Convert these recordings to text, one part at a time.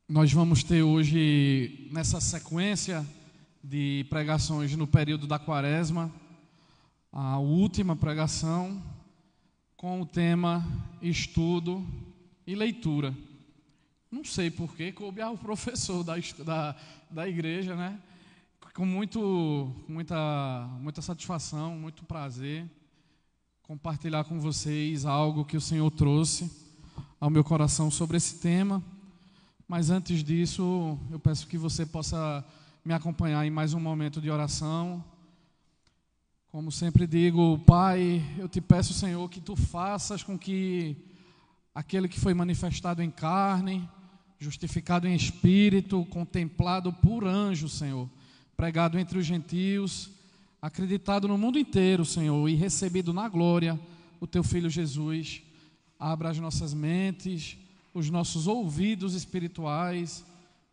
Nós vamos ter hoje, nessa sequência de pregações no período da Quaresma, a última pregação com o tema estudo e leitura. Não sei porquê, coube ao professor da igreja, né? Com muita satisfação, muito prazer, compartilhar com vocês algo que o Senhor trouxe ao meu coração sobre esse tema. Mas antes disso, eu peço que você possa me acompanhar em mais um momento de oração. Como sempre digo, Pai, eu te peço, Senhor, que Tu faças com que aquele que foi manifestado em carne, justificado em espírito, contemplado por anjo, Senhor, pregado entre os gentios, acreditado no mundo inteiro, Senhor, e recebido na glória, o Teu Filho Jesus, abra as nossas mentes, os nossos ouvidos espirituais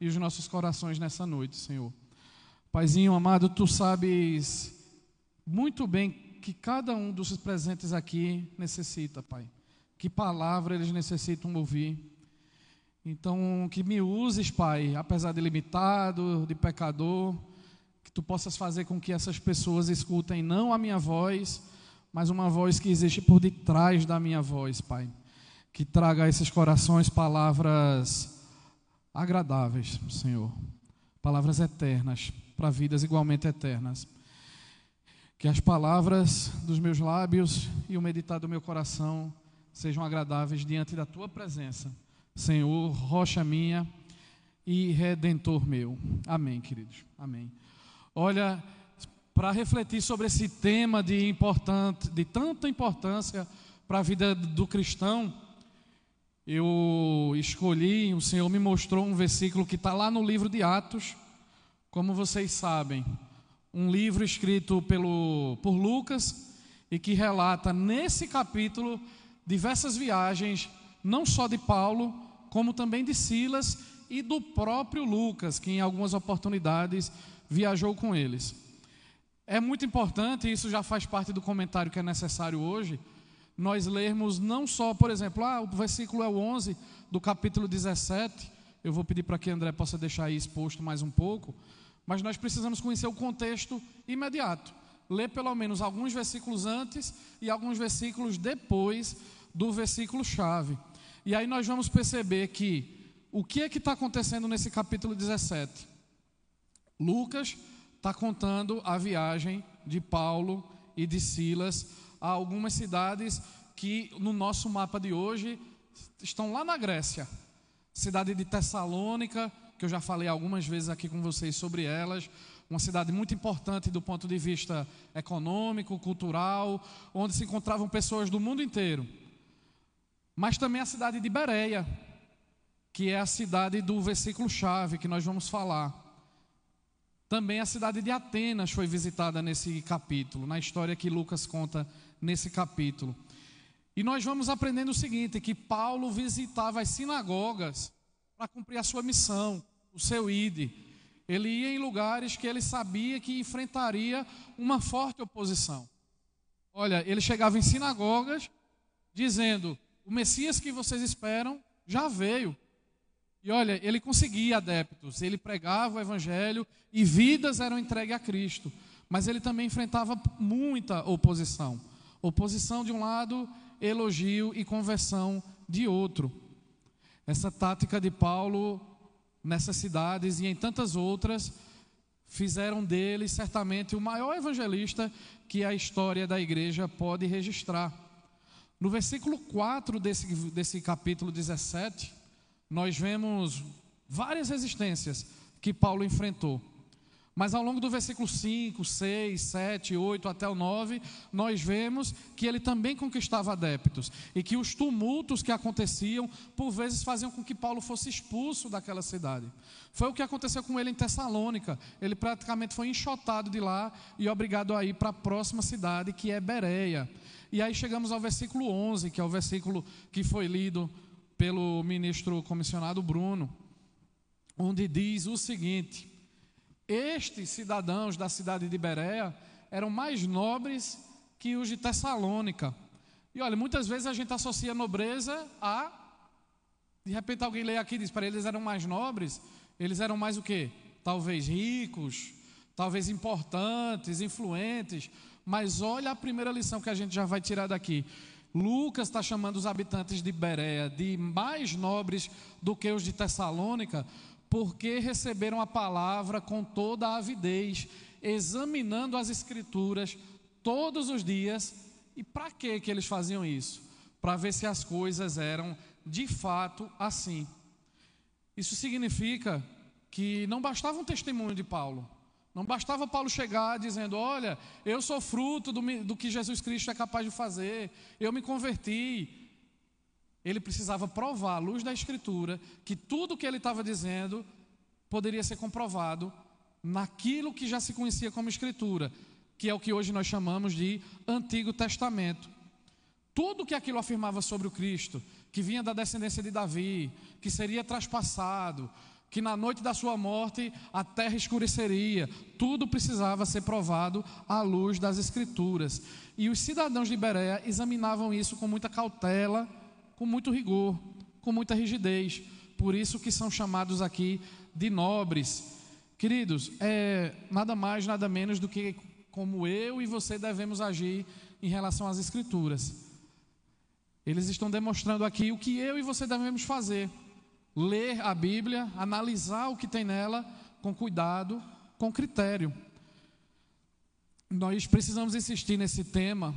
e os nossos corações nessa noite, Senhor. Paizinho amado, Tu sabes muito bem que cada um dos presentes aqui necessita, Pai. Que palavra eles necessitam ouvir. Então, que me uses, Pai, apesar de limitado, de pecador, que Tu possas fazer com que essas pessoas escutem não a minha voz, mas uma voz que existe por detrás da minha voz, Pai. Que traga a esses corações palavras agradáveis, Senhor. Palavras eternas, para vidas igualmente eternas. Que as palavras dos meus lábios e o meditar do meu coração sejam agradáveis diante da Tua presença, Senhor, rocha minha e redentor meu. Amém, queridos. Amém. Olha, para refletir sobre esse tema de tanta importância para a vida do cristão, eu escolhi, o Senhor me mostrou um versículo que está lá no livro de Atos, como vocês sabem, um livro escrito por Lucas e que relata nesse capítulo diversas viagens, não só de Paulo, como também de Silas e do próprio Lucas, que em algumas oportunidades viajou com eles. É muito importante, isso já faz parte do comentário que é necessário hoje, nós lermos não só, por exemplo, o versículo é o 11 do capítulo 17, eu vou pedir para que André possa deixar aí exposto mais um pouco, mas nós precisamos conhecer o contexto imediato, ler pelo menos alguns versículos antes e alguns versículos depois do versículo-chave. E aí nós vamos perceber que o que é que está acontecendo nesse capítulo 17? Lucas está contando a viagem de Paulo e de Silas a algumas cidades que no nosso mapa de hoje estão lá na Grécia. Cidade de Tessalônica, que eu já falei algumas vezes aqui com vocês sobre elas, uma cidade muito importante do ponto de vista econômico, cultural, onde se encontravam pessoas do mundo inteiro. Mas também a cidade de Bereia, que é a cidade do versículo-chave que nós vamos falar. Também a cidade de Atenas foi visitada nesse capítulo, na história que Lucas conta nesse capítulo. E nós vamos aprendendo o seguinte, que Paulo visitava as sinagogas para cumprir a sua missão, o seu ide. Ele ia em lugares que ele sabia que enfrentaria uma forte oposição. Olha, ele chegava em sinagogas dizendo, o Messias que vocês esperam já veio. E olha, ele conseguia adeptos, ele pregava o evangelho e vidas eram entregues a Cristo. Mas ele também enfrentava muita oposição. Oposição de um lado, elogio e conversão de outro. Essa tática de Paulo nessas cidades e em tantas outras fizeram dele certamente o maior evangelista que a história da igreja pode registrar. No versículo 4 desse capítulo 17, nós vemos várias resistências que Paulo enfrentou. Mas ao longo do versículo 5, 6, 7, 8 até o 9, nós vemos que ele também conquistava adeptos. E que os tumultos que aconteciam, por vezes faziam com que Paulo fosse expulso daquela cidade. Foi o que aconteceu com ele em Tessalônica. Ele praticamente foi enxotado de lá e obrigado a ir para a próxima cidade, que é Bereia. E aí chegamos ao versículo 11, que é o versículo que foi lido pelo ministro comissionado Bruno, onde diz o seguinte: estes cidadãos da cidade de Bereia eram mais nobres que os de Tessalônica. E olha, muitas vezes a gente associa nobreza a De repente alguém lê aqui e diz, para eles eram mais nobres, eles eram mais o quê? Talvez ricos, talvez importantes, influentes, mas olha a primeira lição que a gente já vai tirar daqui. Lucas está chamando os habitantes de Bereia de mais nobres do que os de Tessalônica, porque receberam a palavra com toda a avidez, examinando as escrituras todos os dias. E para que eles faziam isso? Para ver se as coisas eram de fato assim. Isso significa que não bastava um testemunho de Paulo, não bastava Paulo chegar dizendo, olha, eu sou fruto do que Jesus Cristo é capaz de fazer, eu me converti. Ele precisava provar à luz da Escritura que tudo o que ele estava dizendo poderia ser comprovado naquilo que já se conhecia como Escritura, que é o que hoje nós chamamos de Antigo Testamento. Tudo que aquilo afirmava sobre o Cristo, que vinha da descendência de Davi, que seria traspassado, que na noite da sua morte a terra escureceria, tudo precisava ser provado à luz das Escrituras. E os cidadãos de Bereia examinavam isso com muita cautela, com muito rigor, com muita rigidez. Por isso que são chamados aqui de nobres. Queridos, é nada mais, nada menos do que como eu e você devemos agir em relação às Escrituras. Eles estão demonstrando aqui o que eu e você devemos fazer. Ler a Bíblia, analisar o que tem nela com cuidado, com critério. Nós precisamos insistir nesse tema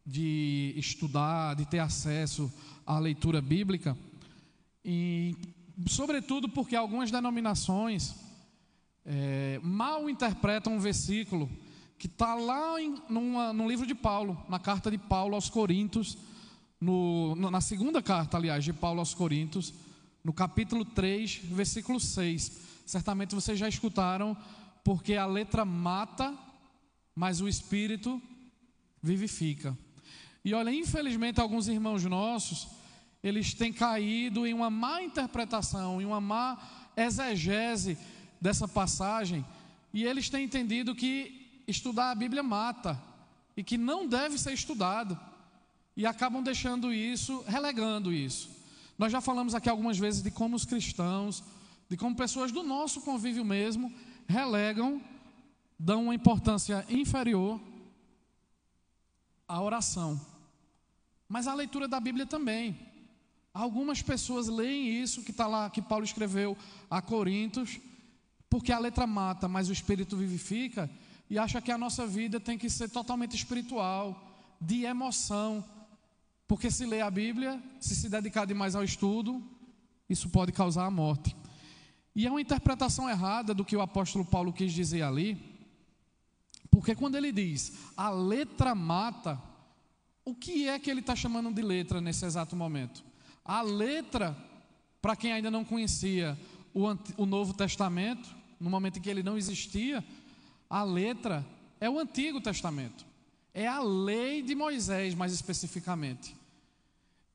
de estudar, de ter acesso à leitura bíblica, e sobretudo porque algumas denominações mal interpretam um versículo que está lá no livro de Paulo, na carta de Paulo aos Coríntios, na segunda carta, aliás, de Paulo aos Coríntios, no capítulo 3, versículo 6. Certamente vocês já escutaram, porque a letra mata, mas o Espírito vivifica. E olha, infelizmente alguns irmãos nossos, eles têm caído em uma má interpretação, em uma má exegese dessa passagem, e eles têm entendido que estudar a Bíblia mata, e que não deve ser estudado, e acabam deixando isso, relegando isso. Nós já falamos aqui algumas vezes de como os cristãos, de como pessoas do nosso convívio mesmo, relegam, dão uma importância inferior à oração. Mas a leitura da Bíblia também. Algumas pessoas leem isso que está lá, que Paulo escreveu a Coríntios, porque a letra mata, mas o Espírito vivifica, e acha que a nossa vida tem que ser totalmente espiritual, de emoção. Porque se ler a Bíblia, se dedicar demais ao estudo, isso pode causar a morte. E é uma interpretação errada do que o apóstolo Paulo quis dizer ali, porque quando ele diz, a letra mata, o que é que ele está chamando de letra nesse exato momento? A letra, para quem ainda não conhecia o Novo Testamento, no momento em que ele não existia, a letra é o Antigo Testamento. É a lei de Moisés, mais especificamente.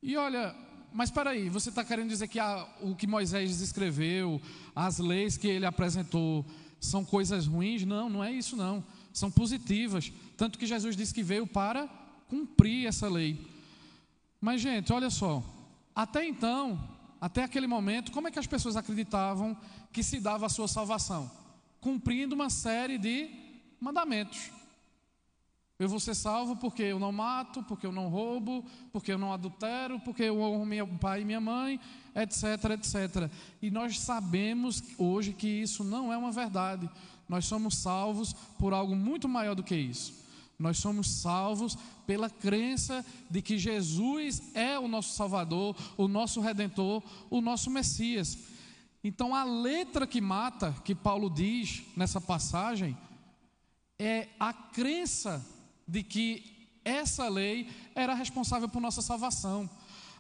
E olha, mas espera aí, você está querendo dizer que o que Moisés escreveu, as leis que ele apresentou, são coisas ruins? Não, não é isso não. São positivas. Tanto que Jesus disse que veio para cumprir essa lei. Mas gente, olha só, até então, até aquele momento, como é que as pessoas acreditavam que se dava a sua salvação? Cumprindo uma série de mandamentos. Eu vou ser salvo porque eu não mato, porque eu não roubo, porque eu não adultero, porque eu honro meu pai e minha mãe, etc, etc. E nós sabemos hoje que isso não é uma verdade. Nós somos salvos por algo muito maior do que isso. Nós somos salvos pela crença de que Jesus é o nosso Salvador, o nosso Redentor, o nosso Messias. Então a letra que mata, que Paulo diz nessa passagem, é a crença de que essa lei era responsável por nossa salvação.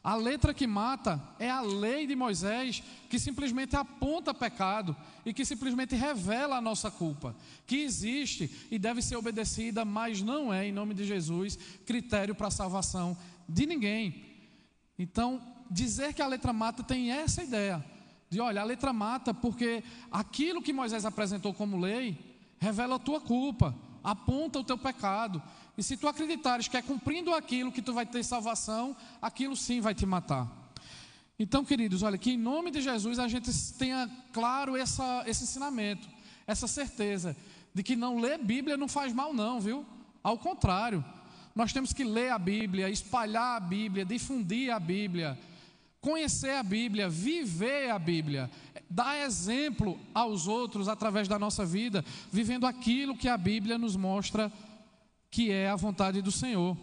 A letra que mata é a lei de Moisés, que simplesmente aponta pecado e que simplesmente revela a nossa culpa, que existe e deve ser obedecida, mas não é, em nome de Jesus, critério para a salvação de ninguém. Então, dizer que a letra mata tem essa ideia de, olha, a letra mata porque aquilo que Moisés apresentou como lei revela a tua culpa, aponta o teu pecado. E se tu acreditares que é cumprindo aquilo que tu vai ter salvação, aquilo sim vai te matar. Então, queridos, olha, que em nome de Jesus a gente tenha claro esse ensinamento, essa certeza de que não ler Bíblia não faz mal não, viu? Ao contrário, nós temos que ler a Bíblia, espalhar a Bíblia, difundir a Bíblia, conhecer a Bíblia, viver a Bíblia, dar exemplo aos outros através da nossa vida, vivendo aquilo que a Bíblia nos mostra que é a vontade do Senhor.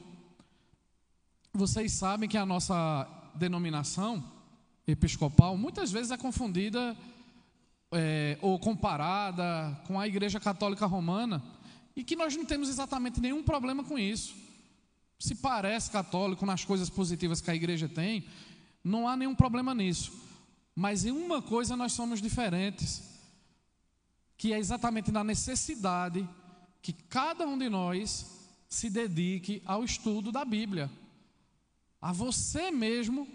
Vocês sabem que a nossa denominação episcopal muitas vezes é confundida ou comparada com a Igreja Católica Romana, e que nós não temos exatamente nenhum problema com isso. Se parece católico nas coisas positivas que a igreja tem, não há nenhum problema nisso. Mas em uma coisa nós somos diferentes, que é exatamente na necessidade que cada um de nós se dedique ao estudo da Bíblia, a você mesmo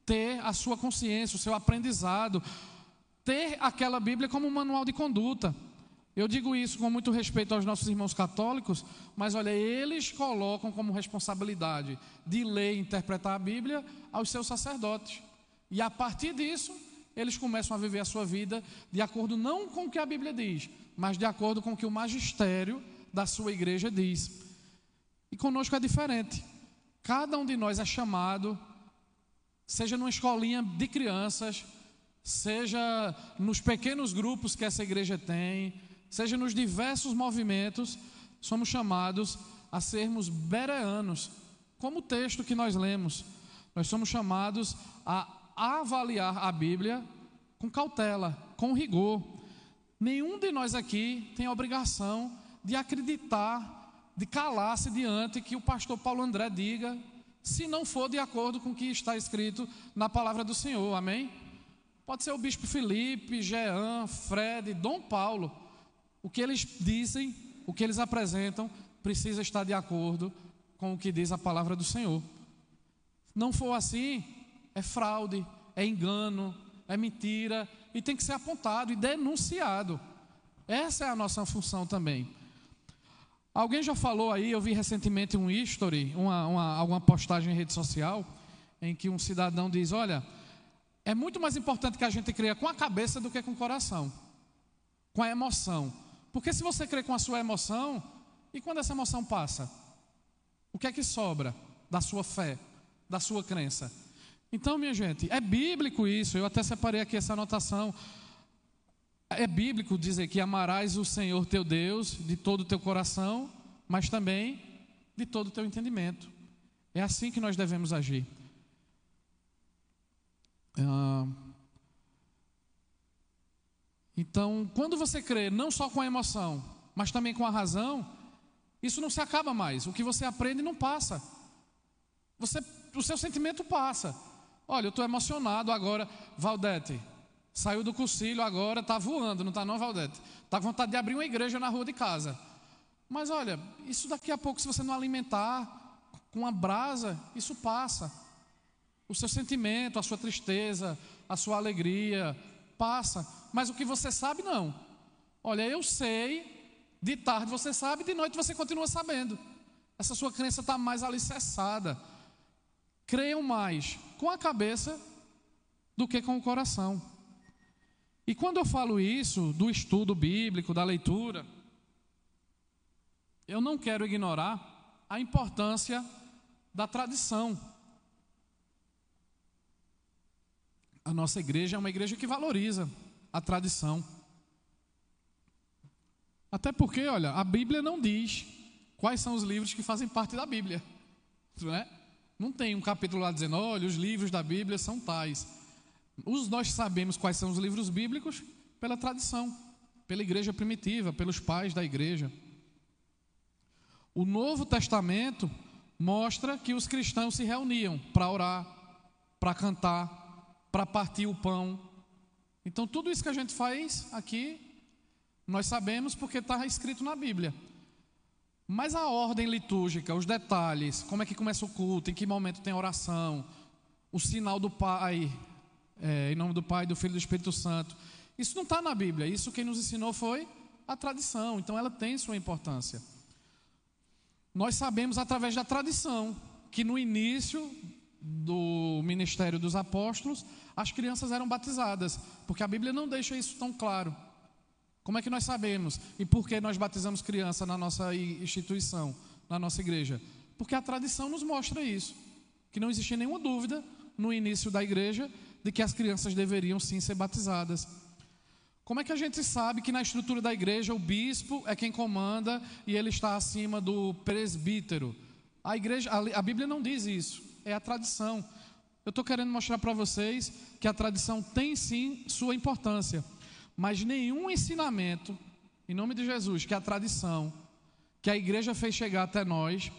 ter a sua consciência, o seu aprendizado, ter aquela Bíblia como um manual de conduta. Eu digo isso com muito respeito aos nossos irmãos católicos, mas olha, eles colocam como responsabilidade de ler e interpretar a Bíblia aos seus sacerdotes. E a partir disso, eles começam a viver a sua vida de acordo não com o que a Bíblia diz, mas de acordo com o que o magistério da sua igreja diz. E conosco é diferente. Cada um de nós é chamado, seja numa escolinha de crianças, seja nos pequenos grupos que essa igreja tem, seja nos diversos movimentos, somos chamados a sermos bereanos, como o texto que nós lemos. Nós somos chamados a avaliar a Bíblia com cautela, com rigor. Nenhum de nós aqui tem a obrigação de acreditar, de calar-se diante que o pastor Paulo André diga, se não for de acordo com o que está escrito na palavra do Senhor, amém? Pode ser o bispo Felipe, Jean, Fred, Dom Paulo. O que eles dizem, o que eles apresentam, precisa estar de acordo com o que diz a palavra do Senhor. Não for assim, é fraude, é engano, é mentira, e tem que ser apontado e denunciado. Essa é a nossa função também. Alguém já falou aí, eu vi recentemente um history, alguma postagem em rede social, em que um cidadão diz, olha, é muito mais importante que a gente creia com a cabeça do que com o coração, com a emoção. Porque se você crê com a sua emoção, e quando essa emoção passa, o que é que sobra da sua fé, da sua crença? Então, minha gente, é bíblico isso, eu até separei aqui essa anotação. É bíblico dizer que amarás o Senhor teu Deus de todo o teu coração, mas também de todo o teu entendimento. É assim que nós devemos agir. Então, quando você crê não só com a emoção, mas também com a razão, isso não se acaba mais. O que você aprende não passa. O seu sentimento passa. Olha, eu estou emocionado agora. Valdete, saiu do cursilho agora, está voando, não está não, Valdete? Está com vontade de abrir uma igreja na rua de casa. Mas olha, isso daqui a pouco, se você não alimentar com a brasa, isso passa. O seu sentimento, a sua tristeza, a sua alegria, passa. Mas o que você sabe, não. Olha, eu sei, de tarde você sabe, de noite você continua sabendo. Essa sua crença está mais alicerçada. Creiam mais com a cabeça do que com o coração. E quando eu falo isso, do estudo bíblico, da leitura, eu não quero ignorar a importância da tradição. A nossa igreja é uma igreja que valoriza a tradição. Até porque, olha, a Bíblia não diz quais são os livros que fazem parte da Bíblia, não é? Não tem um capítulo lá dizendo, olha, os livros da Bíblia são tais. Nós sabemos quais são os livros bíblicos pela tradição, pela igreja primitiva, pelos pais da igreja. O Novo Testamento mostra que os cristãos se reuniam para orar, para cantar, para partir o pão. Então tudo isso que a gente faz aqui, nós sabemos porque está escrito na Bíblia. Mas a ordem litúrgica, os detalhes, como é que começa o culto, em que momento tem oração, o sinal do Pai, em nome do Pai, do Filho e do Espírito Santo, isso não está na Bíblia. Isso quem nos ensinou foi a tradição. Então ela tem sua importância. Nós sabemos através da tradição que no início do ministério dos apóstolos, as crianças eram batizadas, porque a Bíblia não deixa isso tão claro. Como é que nós sabemos? E por que nós batizamos criança na nossa instituição, na nossa igreja? Porque a tradição nos mostra isso, que não existia nenhuma dúvida no início da igreja de que as crianças deveriam sim ser batizadas. Como é que a gente sabe que na estrutura da igreja o bispo é quem comanda e ele está acima do presbítero? A Bíblia não diz isso, é a tradição. Eu estou querendo mostrar para vocês que a tradição tem sim sua importância, mas nenhum ensinamento, em nome de Jesus, que a tradição, que a igreja fez chegar até nós,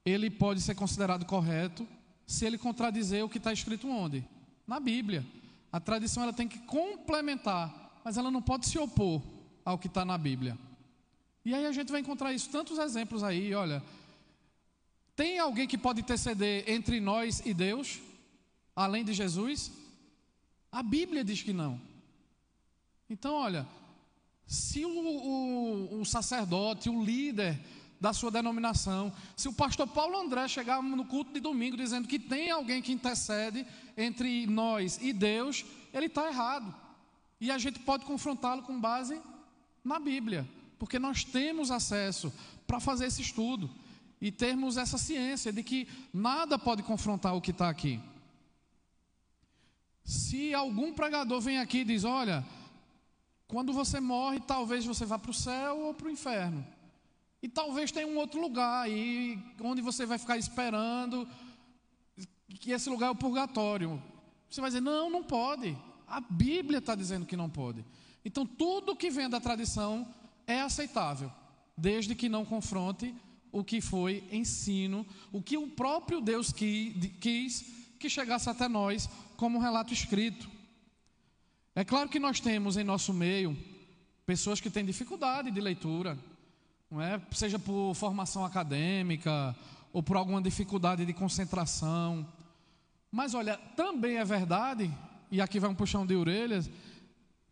ele pode ser considerado correto se ele contradizer o que está escrito onde? Na Bíblia. A tradição ela tem que complementar, mas ela não pode se opor ao que está na Bíblia. E aí a gente vai encontrar isso, tantos exemplos aí, olha. Tem alguém que pode interceder entre nós e Deus, além de Jesus? A Bíblia diz que não. Então, olha, se o sacerdote, o líder da sua denominação, se o pastor Paulo André chegar no culto de domingo dizendo que tem alguém que intercede entre nós e Deus, ele está errado. E a gente pode confrontá-lo com base na Bíblia, porque nós temos acesso para fazer esse estudo e termos essa ciência de que nada pode confrontar o que está aqui. Se algum pregador vem aqui e diz, olha, quando você morre, talvez você vá para o céu ou para o inferno. E talvez tenha um outro lugar aí, onde você vai ficar esperando, que esse lugar é o purgatório. Você vai dizer, não, não pode. A Bíblia está dizendo que não pode. Então, tudo que vem da tradição é aceitável, desde que não confronte o que foi ensino, o que o próprio Deus quis que chegasse até nós como um relato escrito. É claro que nós temos em nosso meio pessoas que têm dificuldade de leitura, não é? Seja por formação acadêmica ou por alguma dificuldade de concentração. Mas olha, também é verdade, e aqui vai um puxão de orelhas,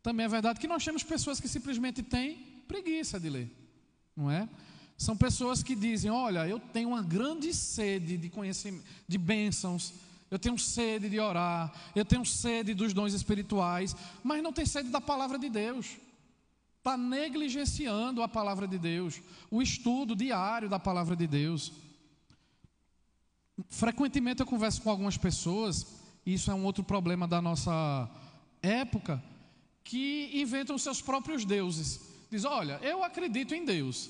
também é verdade que nós temos pessoas que simplesmente têm preguiça de ler, não é? São pessoas que dizem, olha, eu tenho uma grande sede de conhecimento, de bênçãos, eu tenho sede de orar, eu tenho sede dos dons espirituais, mas não tem sede da palavra de Deus. Está negligenciando a palavra de Deus, o estudo diário da palavra de Deus. Frequentemente eu converso com algumas pessoas, e isso é um outro problema da nossa época, que inventam seus próprios deuses. Diz, olha, eu acredito em Deus,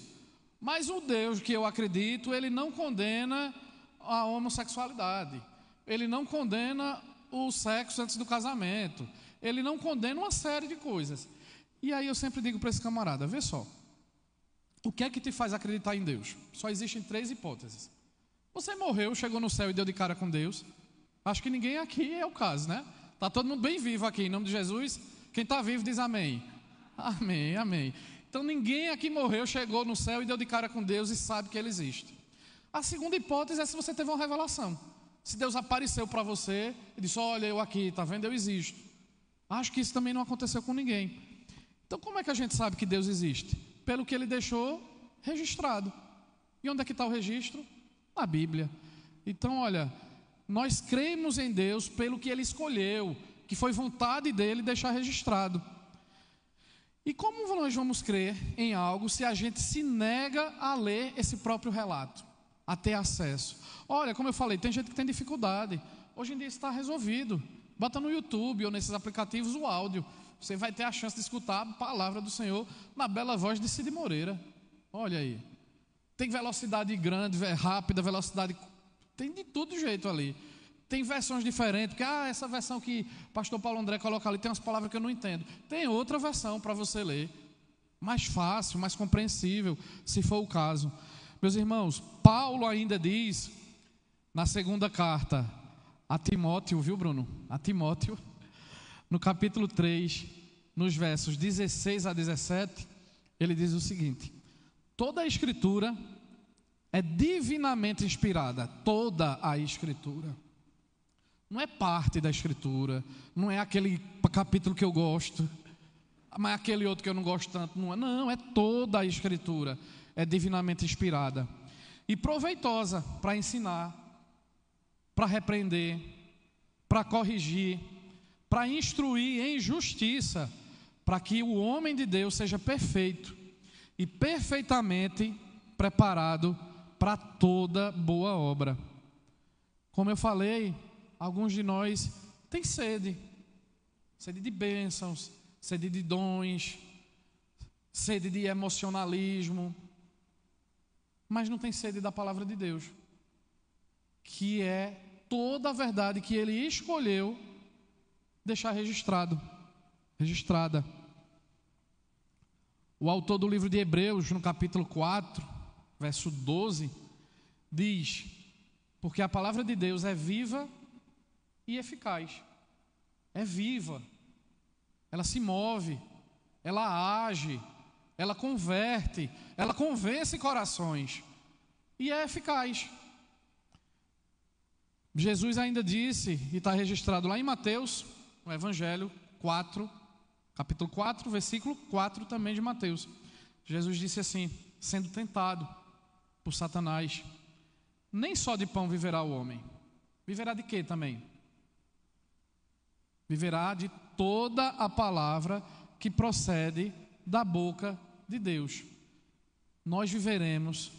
mas o Deus que eu acredito, ele não condena a homossexualidade. Ele não condena o sexo antes do casamento. Ele não condena uma série de coisas. E aí eu sempre digo para esse camarada, vê só. O que é que te faz acreditar em Deus? Só existem 3 hipóteses. Você morreu, chegou no céu e deu de cara com Deus. Acho que ninguém aqui é o caso, né? Está todo mundo bem vivo aqui, em nome de Jesus. Quem está vivo diz amém. Amém, amém. Então ninguém aqui morreu, chegou no céu e deu de cara com Deus e sabe que Ele existe. A segunda hipótese é se você teve uma revelação. Se Deus apareceu para você e disse, olha, eu aqui, está vendo, eu existo. Acho que isso também não aconteceu com ninguém. Então como é que a gente sabe que Deus existe? Pelo que Ele deixou registrado. E onde é que está o registro? Na Bíblia. Então olha, nós cremos em Deus pelo que Ele escolheu, que foi vontade dEle deixar registrado. E como nós vamos crer em algo se a gente se nega a ler esse próprio relato, a ter acesso? Olha, como eu falei, tem gente que tem dificuldade. Hoje em dia isso está resolvido. Bota no YouTube ou nesses aplicativos o áudio. Você vai ter a chance de escutar a palavra do Senhor na bela voz de Cid Moreira. Olha aí. Tem velocidade grande, rápida, velocidade... Tem de todo jeito ali. Tem versões diferentes, porque essa versão que o pastor Paulo André coloca ali tem umas palavras que eu não entendo. Tem outra versão para você ler. Mais fácil, mais compreensível, se for o caso. Meus irmãos, Paulo ainda diz, na segunda carta a Timóteo, viu, Bruno? A Timóteo, no capítulo 3, nos versos 16 a 17, ele diz o seguinte: toda a Escritura é divinamente inspirada, toda a Escritura. Não é parte da Escritura, não é aquele capítulo que eu gosto, mas aquele outro que eu não gosto tanto, não, é toda a Escritura, é divinamente inspirada e proveitosa para ensinar, para repreender, para corrigir, para instruir em justiça, para que o homem de Deus seja perfeito e perfeitamente preparado para toda boa obra. Como eu falei, alguns de nós têm sede de bênçãos, sede de dons, sede de emocionalismo, mas não tem sede da palavra de Deus, que é toda a verdade que Ele escolheu deixar registrada. O autor do livro de Hebreus, no capítulo 4, verso 12, diz: porque a palavra de Deus é viva e eficaz. É viva, ela se move, ela age, ela converte, ela convence corações e é eficaz. Jesus ainda disse, e está registrado lá em Mateus, no Evangelho 4, capítulo 4, versículo 4 também de Mateus. Jesus disse assim, sendo tentado por Satanás: nem só de pão viverá o homem. Viverá de quê também? Viverá de toda a palavra que procede da boca de Deus. Nós viveremos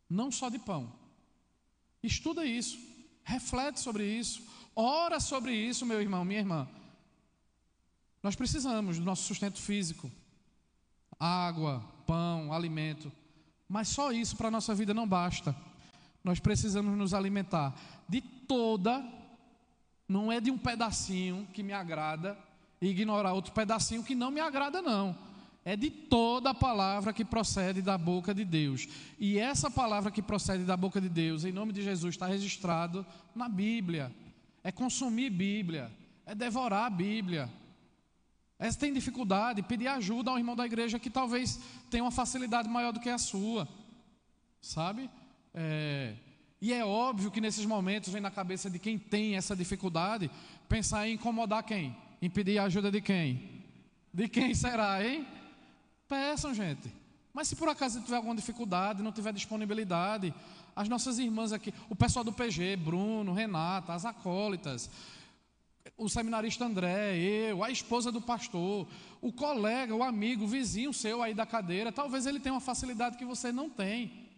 não só de pão. Estuda isso, reflete sobre isso, ora sobre isso, meu irmão, minha irmã. Nós precisamos do nosso sustento físico, água, pão, alimento, mas só isso para a nossa vida não basta. Nós precisamos nos alimentar de toda, não é de um pedacinho que me agrada e ignorar outro pedacinho que não me agrada, não. É de toda a palavra que procede da boca de Deus. E essa palavra que procede da boca de Deus, em nome de Jesus, está registrado na Bíblia. É consumir Bíblia, é devorar a Bíblia. Se tem dificuldade, pedir ajuda ao irmão da igreja que talvez tenha uma facilidade maior do que a sua, sabe? E é óbvio que nesses momentos vem na cabeça de quem tem essa dificuldade pensar em incomodar quem? Em pedir ajuda de quem? De quem será, hein? Peçam, gente. Mas se por acaso tiver alguma dificuldade, não tiver disponibilidade, as nossas irmãs aqui, o pessoal do PG, Bruno, Renata, as acólitas, o seminarista André, eu, a esposa do pastor, o colega, o amigo, o vizinho seu aí da cadeira, talvez ele tenha uma facilidade que você não tem.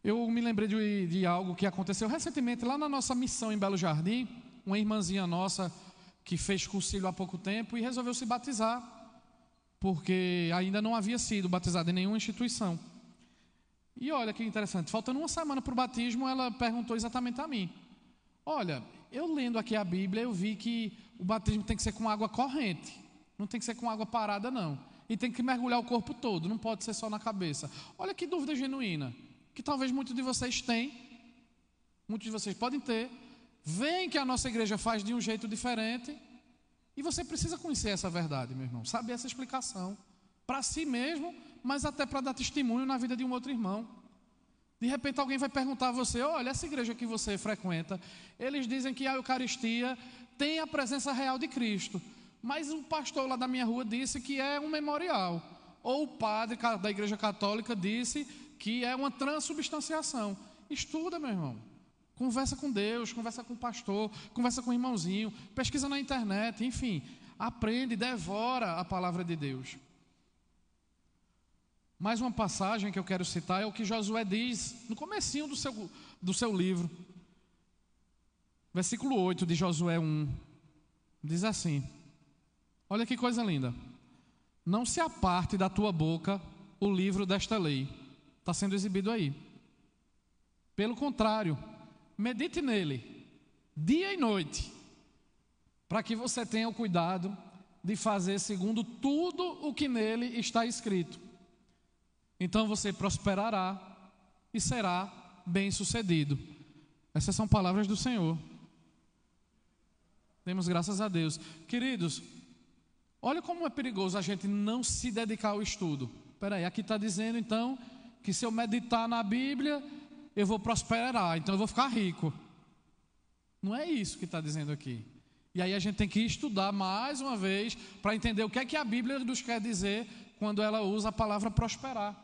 Eu me lembrei de algo que aconteceu recentemente lá na nossa missão em Belo Jardim. Uma irmãzinha nossa que fez cursilho há pouco tempo e resolveu se batizar, porque ainda não havia sido batizada em nenhuma instituição. E olha que interessante, faltando uma semana para o batismo, ela perguntou exatamente a mim: olha, eu lendo aqui a Bíblia, eu vi que o batismo tem que ser com água corrente, não tem que ser com água parada, não. E tem que mergulhar o corpo todo, não pode ser só na cabeça. Olha que dúvida genuína, que talvez muitos de vocês tenham, muitos de vocês podem ter. Veem que a nossa igreja faz de um jeito diferente, e você precisa conhecer essa verdade, meu irmão, saber essa explicação, para si mesmo, mas até para dar testemunho na vida de um outro irmão. De repente alguém vai perguntar a você: olha, essa igreja que você frequenta, eles dizem que a Eucaristia tem a presença real de Cristo, mas o pastor lá da minha rua disse que é um memorial, ou o padre da igreja católica disse que é uma transubstanciação. Estuda, meu irmão, conversa com Deus, conversa com o pastor, conversa com o irmãozinho, pesquisa na internet, enfim, aprende, devora a palavra de Deus. Mais uma passagem que eu quero citar é o que Josué diz no comecinho do seu livro. Versículo 8 de Josué 1. Diz assim: olha que coisa linda. Não se aparte da tua boca o livro desta lei. Está sendo exibido aí. Pelo contrário, medite nele, dia e noite, para que você tenha o cuidado de fazer segundo tudo o que nele está escrito. Então você prosperará e será bem-sucedido. Essas são palavras do Senhor. Demos graças a Deus. Queridos, olha como é perigoso a gente não se dedicar ao estudo. Espera aí, aqui está dizendo então que se eu meditar na Bíblia, eu vou prosperar, então eu vou ficar rico. Não é isso que está dizendo aqui. E aí a gente tem que estudar mais uma vez para entender o que é que a Bíblia nos quer dizer quando ela usa a palavra prosperar,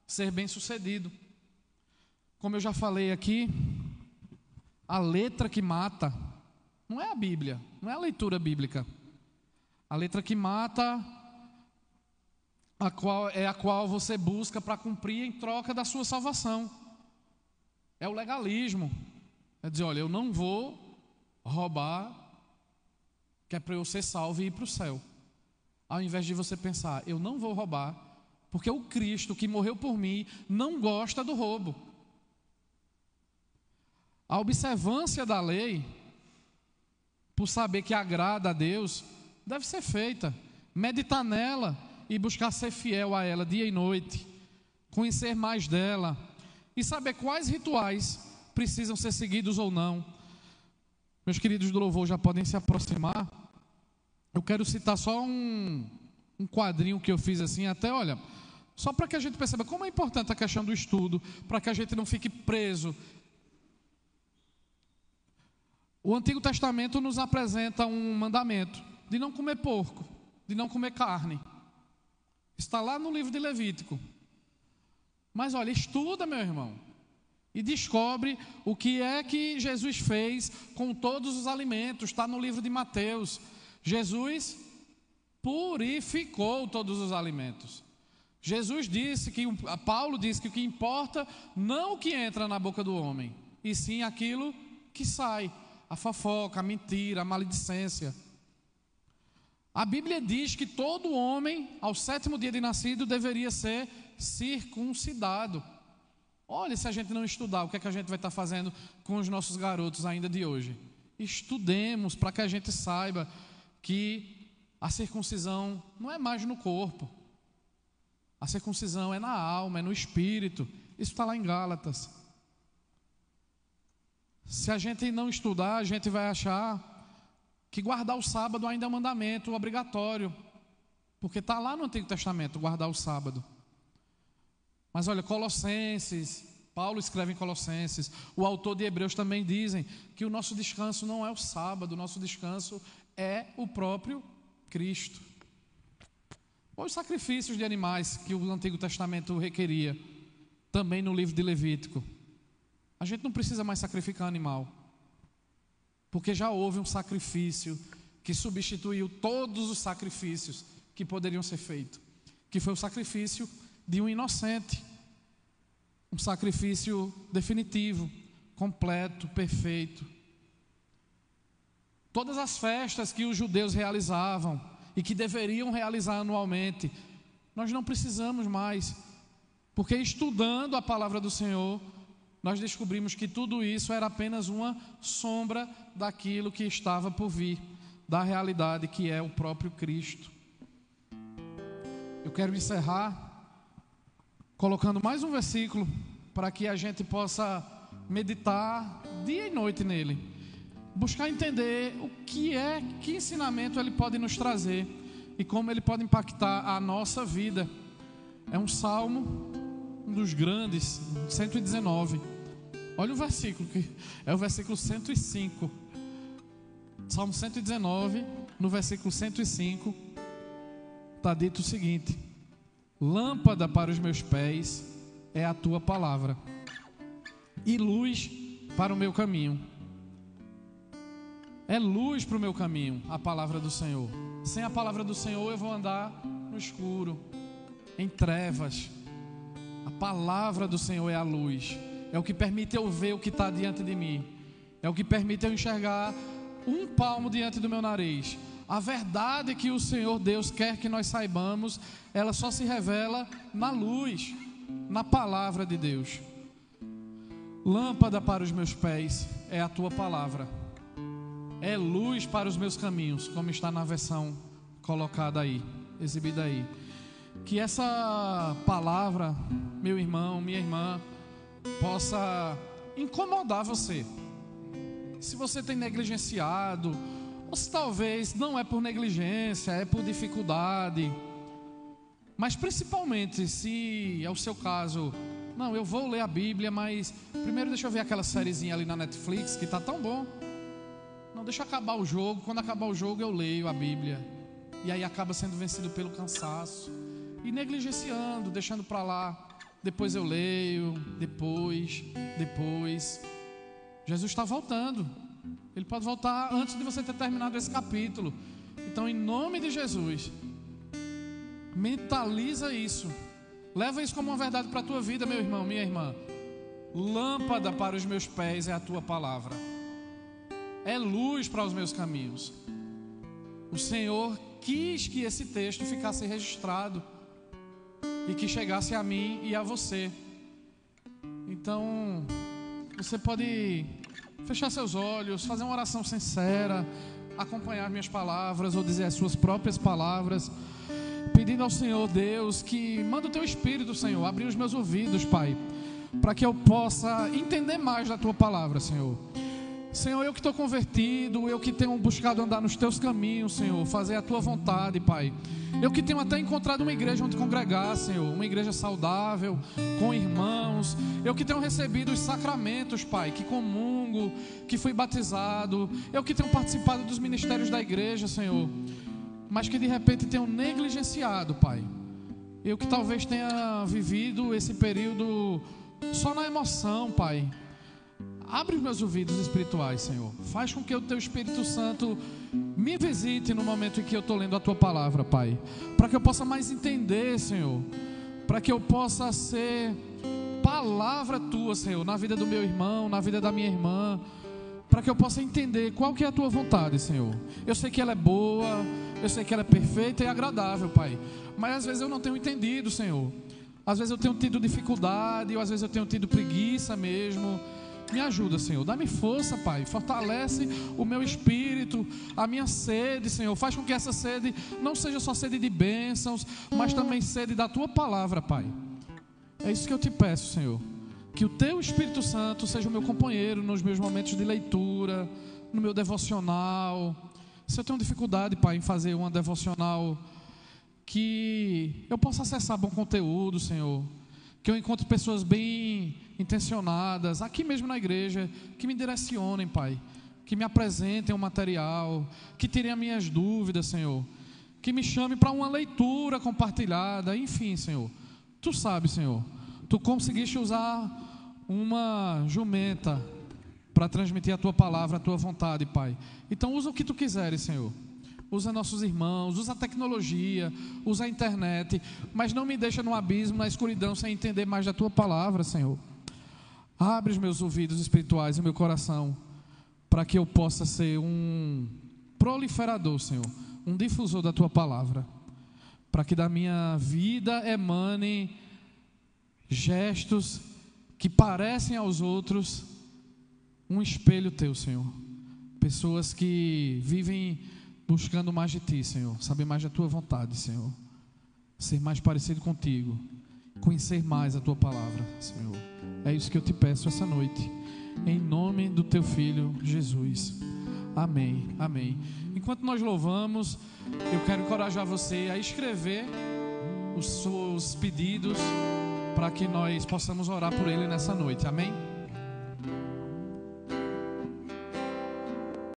ser bem-sucedido. Como eu já falei aqui, A letra que mata não é a Bíblia, não é a leitura bíblica. A letra que mata, a qual você busca para cumprir em troca da sua salvação. É o legalismo. É dizer, olha, eu não vou roubar, que é para eu ser salvo e ir para o céu. Ao invés de você pensar, eu não vou roubar, porque o Cristo que morreu por mim não gosta do roubo. A observância da lei, por saber que agrada a Deus, deve ser feita. Meditar nela e buscar ser fiel a ela dia e noite. Conhecer mais dela e saber quais rituais precisam ser seguidos ou não. Meus queridos do louvor já podem se aproximar. Eu quero citar só um quadrinho que eu fiz assim, até olha, só para que a gente perceba como é importante a questão do estudo, para que a gente não fique preso. O Antigo Testamento nos apresenta um mandamento de não comer porco, de não comer carne. Está lá no livro de Levítico. Mas olha, estuda, meu irmão, e descobre o que é que Jesus fez com todos os alimentos. Está no livro de Mateus. Jesus purificou todos os alimentos. Jesus disse que, Paulo disse que o que importa não o que entra na boca do homem, e sim aquilo que sai. A fofoca, a mentira, a maledicência. A Bíblia diz que todo homem, ao 7º dia de nascido, deveria ser circuncidado. Olha, se a gente não estudar, o que é que a gente vai estar fazendo com os nossos garotos ainda de hoje? Estudemos para que a gente saiba que a circuncisão não é mais no corpo. A circuncisão é na alma, é no espírito. Isso está lá em Gálatas. Se a gente não estudar, a gente vai achar que guardar o sábado ainda é um mandamento obrigatório, porque está lá no Antigo Testamento, guardar o sábado. Mas olha, Colossenses, Paulo escreve em Colossenses, o autor de Hebreus também dizem que o nosso descanso não é o sábado, o nosso descanso é o próprio Cristo. Ou os sacrifícios de animais que o Antigo Testamento requeria, também no livro de Levítico. A gente não precisa mais sacrificar animal, porque já houve um sacrifício que substituiu todos os sacrifícios que poderiam ser feitos, que foi o sacrifício de um inocente, um sacrifício definitivo, completo, perfeito. Todas as festas que os judeus realizavam e que deveriam realizar anualmente, nós não precisamos mais, porque estudando a palavra do Senhor, nós descobrimos que tudo isso era apenas uma sombra daquilo que estava por vir, da realidade que é o próprio Cristo. Eu quero encerrar colocando mais um versículo para que a gente possa meditar dia e noite nele, buscar entender o que ensinamento ele pode nos trazer e como ele pode impactar a nossa vida. É um salmo, um dos grandes, 119. Olha o versículo, que é o versículo 105. Salmo 119, no versículo 105, está dito o seguinte: lâmpada para os meus pés é a tua palavra, e luz para o meu caminho. É luz para o meu caminho, a palavra do Senhor. Sem a palavra do Senhor eu vou andar no escuro, em trevas. A palavra do Senhor é a luz. É o que permite eu ver o que está diante de mim. É o que permite eu enxergar um palmo diante do meu nariz. A verdade que o Senhor Deus quer que nós saibamos, ela só se revela na luz, na palavra de Deus. Lâmpada para os meus pés é a tua palavra. É luz para os meus caminhos, como está na versão colocada aí, exibida aí. Que essa palavra, meu irmão, minha irmã, possa incomodar você. Se você tem negligenciado, ou se talvez não é por negligência, é por dificuldade, mas principalmente se é o seu caso, não, eu vou ler a Bíblia, mas primeiro deixa eu ver aquela sériezinha ali na Netflix que está tão bom. Não, deixa eu acabar o jogo, quando acabar o jogo eu leio a Bíblia. E aí acaba sendo vencido pelo cansaço e negligenciando, deixando para lá. Depois eu leio, depois. Jesus está voltando. Ele pode voltar antes de você ter terminado esse capítulo. Então, em nome de Jesus, mentaliza isso. Leva isso como uma verdade para a tua vida, meu irmão, minha irmã. Lâmpada para os meus pés é a tua palavra. É luz para os meus caminhos. O Senhor quis que esse texto ficasse registrado e que chegasse a mim e a você. Então, você pode fechar seus olhos, fazer uma oração sincera, acompanhar minhas palavras ou dizer as suas próprias palavras, pedindo ao Senhor Deus que manda o teu Espírito, Senhor, abrir os meus ouvidos, Pai, para que eu possa entender mais da tua palavra, Senhor. Senhor, eu que estou convertido, eu que tenho buscado andar nos teus caminhos, Senhor, fazer a tua vontade, Pai. Eu que tenho até encontrado uma igreja onde congregar, Senhor, uma igreja saudável, com irmãos. Eu que tenho recebido os sacramentos, Pai, que comungo, que fui batizado. Eu que tenho participado dos ministérios da igreja, Senhor, mas que de repente tenho negligenciado, Pai. Eu que talvez tenha vivido esse período só na emoção, Pai. Abre os meus ouvidos espirituais, Senhor. Faz com que o teu Espírito Santo me visite no momento em que eu estou lendo a tua palavra, Pai, para que eu possa mais entender, Senhor, para que eu possa ser palavra tua, Senhor, na vida do meu irmão, na vida da minha irmã, para que eu possa entender qual que é a tua vontade, Senhor. Eu sei que ela é boa, eu sei que ela é perfeita e agradável, Pai, mas às vezes eu não tenho entendido, Senhor. Às vezes eu tenho tido dificuldade, ou às vezes eu tenho tido preguiça mesmo. Me ajuda, Senhor, dá-me força, Pai. Fortalece o meu espírito, a minha sede, Senhor. Faz com que essa sede não seja só sede de bênçãos, mas também sede da tua palavra, Pai. É isso que eu te peço, Senhor. Que o teu Espírito Santo seja o meu companheiro nos meus momentos de leitura, no meu devocional. Se eu tenho dificuldade, Pai, em fazer uma devocional, que eu possa acessar bom conteúdo, Senhor. Que eu encontre pessoas bem intencionadas, aqui mesmo na igreja, que me direcionem, Pai, que me apresentem o material, que tirem as minhas dúvidas, Senhor, que me chame para uma leitura compartilhada, enfim, Senhor, Tu sabes, Senhor, Tu conseguiste usar uma jumenta para transmitir a Tua palavra, a Tua vontade, Pai. Então usa o que Tu quiseres, Senhor. Usa nossos irmãos, usa a tecnologia, usa a internet, mas não me deixa no abismo, na escuridão, sem entender mais da Tua palavra, Senhor. Abre os meus ouvidos espirituais e o meu coração, para que eu possa ser um proliferador, Senhor, um difusor da Tua palavra, para que da minha vida emane gestos que parecem aos outros um espelho Teu, Senhor. Pessoas que vivem buscando mais de Ti, Senhor, saber mais da Tua vontade, Senhor, ser mais parecido contigo, conhecer mais a Tua palavra, Senhor. É isso que eu te peço essa noite, em nome do Teu Filho Jesus. Amém, amém. Enquanto nós louvamos, eu quero encorajar você a escrever os seus pedidos, para que nós possamos orar por ele nessa noite, amém?